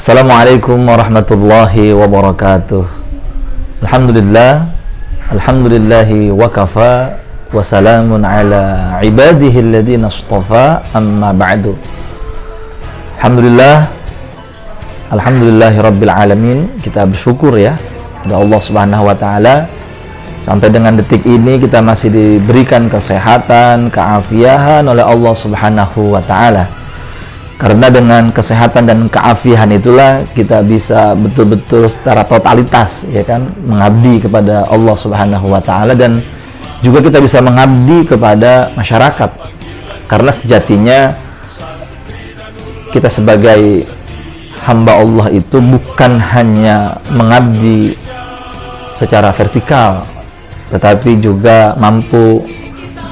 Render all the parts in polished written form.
Assalamualaikum warahmatullahi wabarakatuh. Alhamdulillahi wa kafa wa salamun ala ibadihi alladhina istafa, amma ba'du. Alhamdulillahi rabbil alamin. Kita bersyukur ya kepada Allah Subhanahu wa taala, sampai dengan detik ini kita masih diberikan kesehatan, keafiahan oleh Allah Subhanahu wa taala. Karena dengan kesehatan dan keafian itulah kita bisa betul-betul secara totalitas ya kan mengabdi kepada Allah Subhanahu wa taala, dan juga kita bisa mengabdi kepada masyarakat. Karena sejatinya kita sebagai hamba Allah itu bukan hanya mengabdi secara vertikal, tetapi juga mampu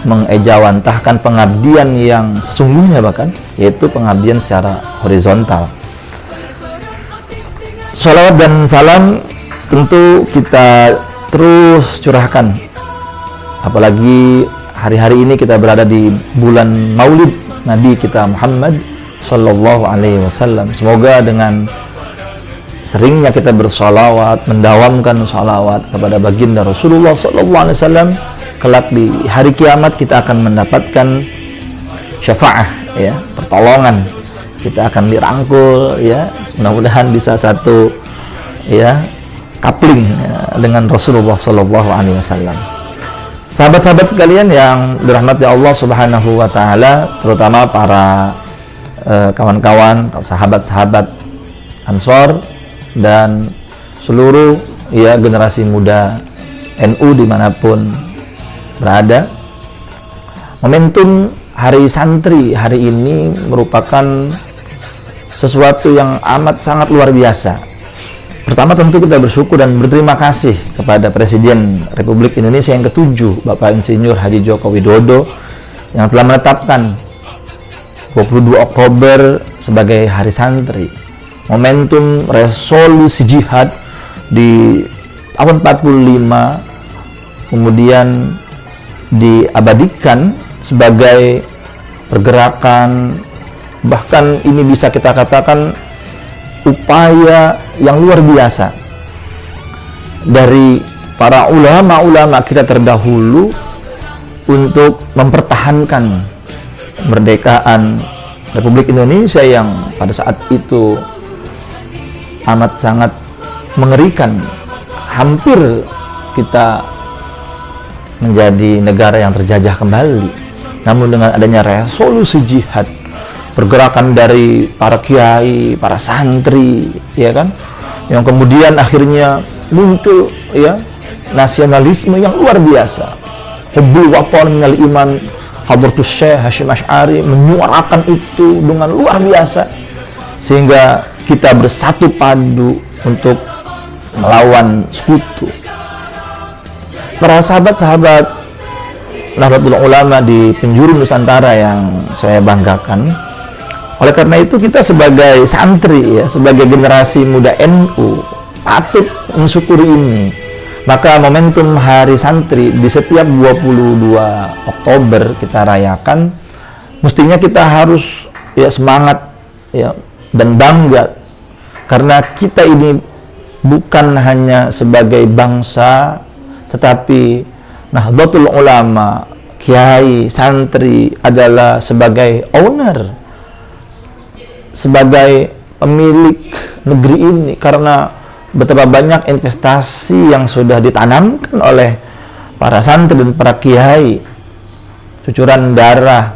mengejawantahkan pengabdian yang sesungguhnya, bahkan yaitu pengabdian secara horizontal. Shalawat dan salam tentu kita terus curahkan, apalagi hari-hari ini kita berada di bulan Maulid Nabi kita Muhammad Sallallahu Alaihi Wasallam. Semoga dengan seringnya kita bersalawat, mendawamkan salawat kepada baginda Rasulullah Sallallahu Alaihi Wasallam, kelak di hari kiamat kita akan mendapatkan syafaah ya, pertolongan. Kita akan dirangkul ya, mudah-mudahan bisa satu ya coupling ya, dengan Rasulullah Sallallahu Alaihi Wasallam. Sahabat-sahabat sekalian yang dirahmati Allah Subhanahu wa taala, terutama para kawan-kawan, sahabat-sahabat Ansor dan seluruh ya generasi muda NU dimanapun berada. Momentum Hari Santri hari ini merupakan sesuatu yang amat sangat luar biasa. Pertama tentu kita bersyukur dan berterima kasih kepada Presiden Republik Indonesia yang ke-7, Bapak Insinyur Haji Joko Widodo, yang telah menetapkan 22 Oktober sebagai Hari Santri. Momentum resolusi jihad di tahun 45 kemudian diabadikan sebagai pergerakan, bahkan ini bisa kita katakan upaya yang luar biasa dari para ulama-ulama kita terdahulu untuk mempertahankan kemerdekaan Republik Indonesia yang pada saat itu amat sangat mengerikan. Hampir kita menjadi negara yang terjajah kembali. Namun dengan adanya resolusi jihad, pergerakan dari para kiai, para santri, ya kan, yang kemudian akhirnya muncul ya nasionalisme yang luar biasa. Hubbul watan minal iman, Hadratus Syekh Hasyim Asy'ari menyuarakan itu dengan luar biasa, sehingga kita bersatu padu untuk melawan sekutu. Para sahabat-sahabat Nahdlatul Ulama di penjuru Nusantara yang saya banggakan, oleh karena itu kita sebagai santri ya, sebagai generasi muda NU patut mensyukuri ini. Maka momentum Hari Santri di setiap 22 Oktober kita rayakan, mestinya kita harus ya semangat ya dan bangga, karena kita ini bukan hanya sebagai bangsa, tetapi Nahdlatul Ulama, kiai, santri adalah sebagai owner, sebagai pemilik negeri ini, karena betapa banyak investasi yang sudah ditanamkan oleh para santri dan para kiai, cucuran darah,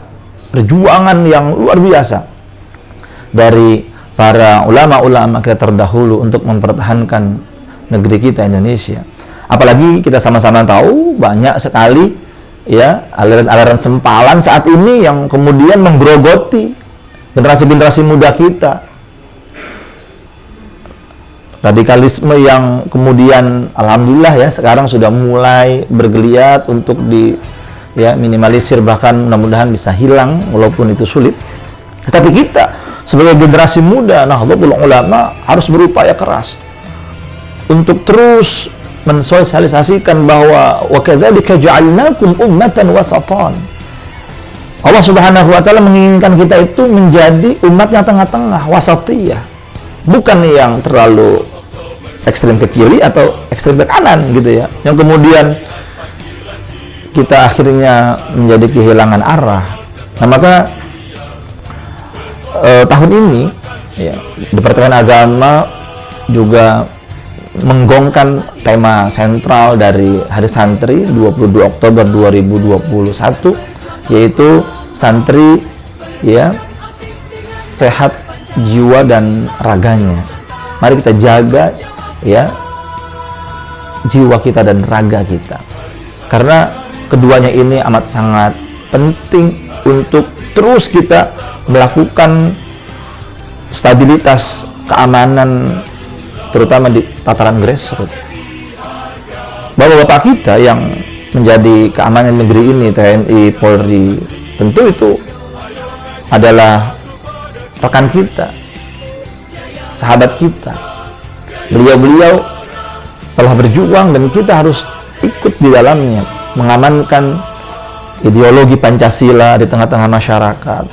perjuangan yang luar biasa dari para ulama-ulama kita terdahulu untuk mempertahankan negeri kita Indonesia. Apalagi kita sama-sama tahu banyak sekali ya aliran-aliran sempalan saat ini yang kemudian menggerogoti generasi-generasi muda kita. Radikalisme yang kemudian alhamdulillah ya sekarang sudah mulai bergeliat untuk minimalisir, bahkan mudah-mudahan bisa hilang walaupun itu sulit. Tetapi kita sebagai generasi muda Nahdlatul Ulama harus berupaya keras untuk terus mensosialisasikan bahwa wa kadzalika ja'alnakum ummatan wasatan. Allah Subhanahu wa taala menginginkan kita itu menjadi umat yang tengah-tengah, wasatiyah. bukan yang terlalu ekstrem ke kiri atau ekstrem ke kanan gitu ya, yang kemudian kita akhirnya menjadi kehilangan arah. Nah, maka tahun ini ya, Departemen Agama juga menggaungkan tema sentral dari Hari Santri 22 Oktober 2021, yaitu santri ya sehat jiwa dan raganya. Mari kita jaga ya jiwa kita dan raga kita, karena keduanya ini amat sangat penting untuk terus kita melakukan stabilitas keamanan, terutama di tataran grassroots. Bapak-bapak kita yang menjadi keamanan negeri ini, TNI, Polri, tentu itu adalah rekan kita, sahabat kita. Beliau-beliau telah berjuang dan kita harus ikut di dalamnya, mengamankan ideologi Pancasila di tengah-tengah masyarakat,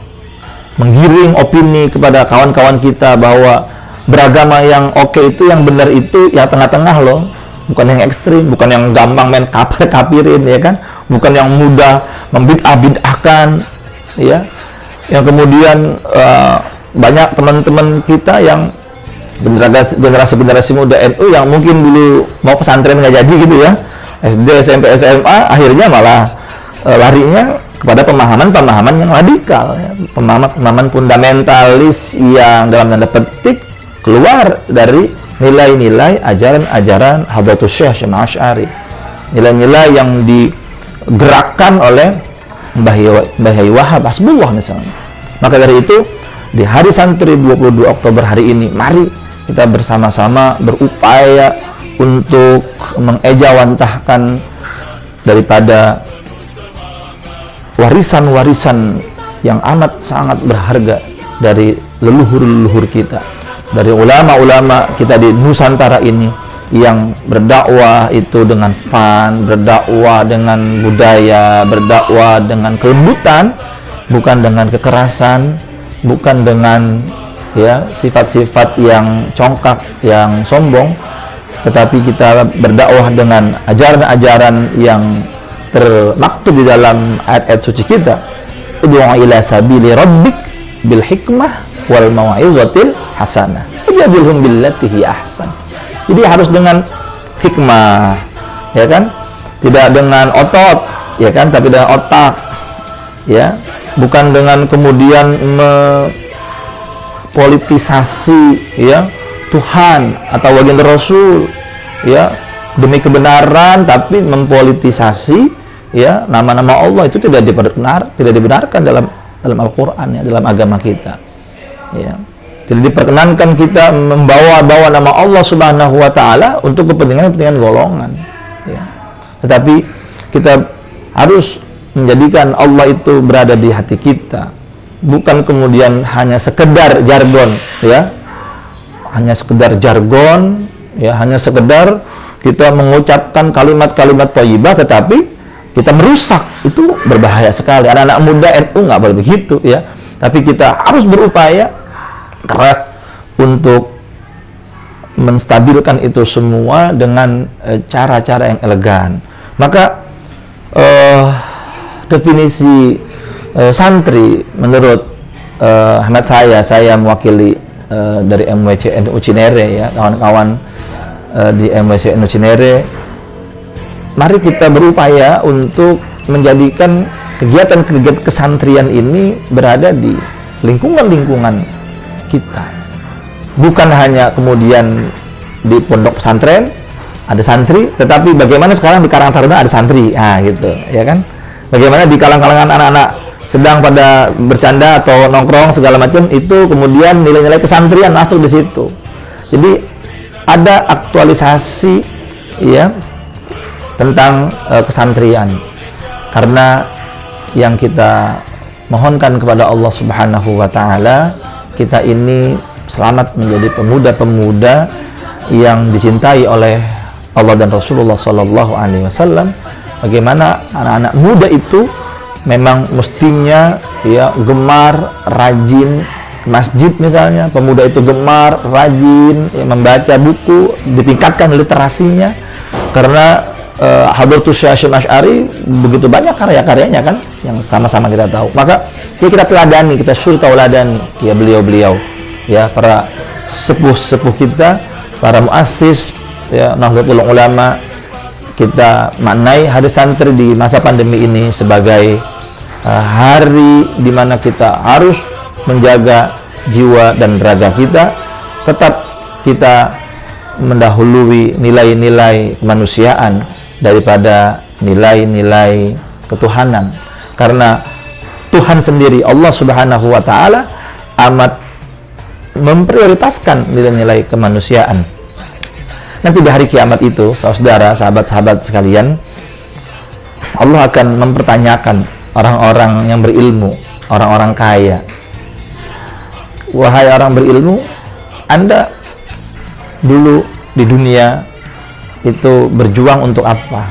menggiring opini kepada kawan-kawan kita bahwa beragama yang oke itu, yang benar itu yang tengah-tengah loh, bukan yang ekstrim, bukan yang gampang main kapirin ya kan, bukan yang mudah membid'ah-bid'ahkan ya, yang kemudian banyak teman-teman kita yang generasi muda NU yang mungkin dulu mau pesantren nggak jadi gitu ya, SD, SMP, SMA, akhirnya malah larinya kepada pemahaman-pemahaman yang radikal ya, pemahaman fundamentalis yang dalam tanda petik keluar dari nilai-nilai ajaran-ajaran Hadratus Syekh Asy'ari, nilai-nilai yang digerakkan oleh Mbah Yai Wahab Hasbullah misalnya. Maka dari itu, di Hari Santri 22 Oktober hari ini, mari kita bersama-sama berupaya untuk mengejawantahkan daripada warisan-warisan yang amat sangat berharga dari leluhur-leluhur kita, dari ulama-ulama kita di Nusantara ini yang berdakwah itu dengan fun, berdakwah dengan budaya, berdakwah dengan kelembutan, bukan dengan kekerasan, bukan dengan ya sifat-sifat yang congkak, yang sombong, tetapi kita berdakwah dengan ajaran-ajaran yang termaktub di dalam ayat-ayat suci kita. Ud'u ila sabili rabbik bil hikmah wal mau'izatil hasanah wajadilhum billati hi ahsan. Jadi harus dengan hikmah ya kan, tidak dengan otot ya kan, tapi dengan otak ya, bukan dengan kemudian politisasi ya Tuhan atau baginda Rasul ya demi kebenaran, tapi mempolitisasi ya nama-nama Allah, itu tidak dibenarkan dalam Al-Qur'an ya, dalam agama kita ya. Jadi diperkenankan kita membawa nama Allah Subhanahu wa taala untuk kepentingan golongan ya. Tetapi kita harus menjadikan Allah itu berada di hati kita, bukan kemudian hanya sekedar jargon ya, hanya sekedar jargon ya, hanya sekedar kita mengucapkan kalimat-kalimat thayyibah tetapi kita merusak. Itu berbahaya sekali. Anak-anak muda NU nggak boleh begitu ya, tapi kita harus berupaya keras untuk menstabilkan itu semua dengan cara-cara yang elegan. Maka definisi santri menurut hemat saya mewakili dari MWC NU Cinere ya, kawan-kawan di MWC NU Cinere, mari kita berupaya untuk menjadikan kegiatan-kegiatan kesantrian ini berada di lingkungan-lingkungan kita, bukan hanya kemudian di pondok pesantren ada santri, tetapi bagaimana sekarang di Karang Taruna ada santri, gitu ya kan, bagaimana di kalangan anak-anak sedang pada bercanda atau nongkrong segala macam, itu kemudian nilai-nilai kesantrian masuk di situ. Jadi ada aktualisasi ya tentang kesantrian, karena yang kita mohonkan kepada Allah Subhanahu wa taala, kita ini selamat menjadi pemuda-pemuda yang dicintai oleh Allah dan Rasulullah Sallallahu Alaihi Wasallam. Bagaimana anak-anak muda itu memang mestinya ya gemar, rajin, masjid misalnya, pemuda itu gemar, rajin, ya, membaca buku, ditingkatkan literasinya, karena Hadratus Syekh Hasyim Asy'ari begitu banyak karya-karyanya kan, yang sama-sama kita tahu. Maka ya kita teladani, kita suruh tauladani ya beliau-beliau, ya para sepuh-sepuh kita, para muassis ya Nahdlatul Ulama. Kita maknai hari santri di masa pandemi ini sebagai hari di mana kita harus menjaga jiwa dan raga kita, tetap kita mendahului nilai-nilai kemanusiaan daripada nilai-nilai ketuhanan, karena Tuhan sendiri, Allah Subhanahu wa Ta'ala, amat memprioritaskan nilai-nilai kemanusiaan. Nanti di hari kiamat itu, saudara, sahabat-sahabat sekalian, Allah akan mempertanyakan orang-orang yang berilmu, orang-orang kaya. Wahai orang berilmu, Anda dulu di dunia itu berjuang untuk apa?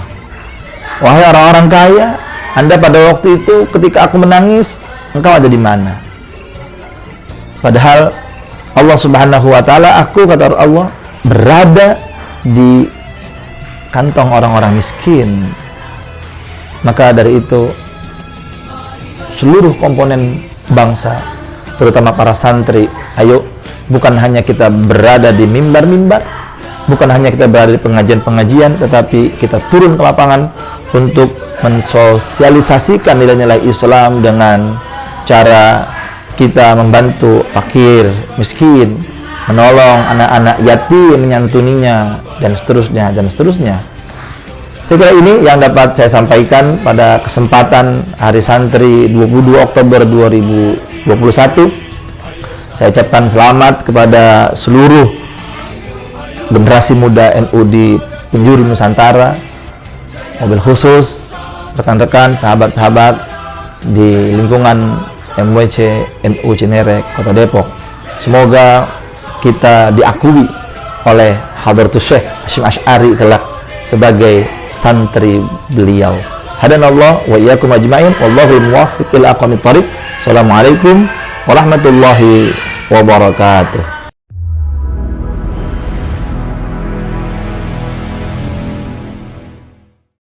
Wahai orang-orang kaya, Anda pada waktu itu ketika aku menangis, engkau ada di mana? Padahal Allah Subhanahu wa Ta'ala, aku, kata Allah, berada di kantong orang-orang miskin. Maka dari itu seluruh komponen bangsa, terutama para santri, ayo, bukan hanya kita berada di mimbar-mimbar, bukan hanya kita berada di pengajian-pengajian, tetapi kita turun ke lapangan untuk mensosialisasikan nilai-nilai Islam dengan cara kita membantu fakir, miskin, menolong anak-anak yatim, menyantuninya, dan seterusnya, dan seterusnya. Saya kira ini yang dapat saya sampaikan pada kesempatan Hari Santri 22 Oktober 2021. Saya ucapkan selamat kepada seluruh generasi muda NU di penjuru Nusantara, mobil khusus rekan-rekan, sahabat-sahabat di lingkungan MWC NU Cinere, Kota Depok. Semoga kita diakui oleh Hadratus Syekh Hasyim Asy'ari kelak sebagai santri beliau. Hadanallah wa iyyakum ajma'in, wallahu muwaffiq ila aqwamit thoriq. Assalamualaikum warahmatullahi wabarakatuh.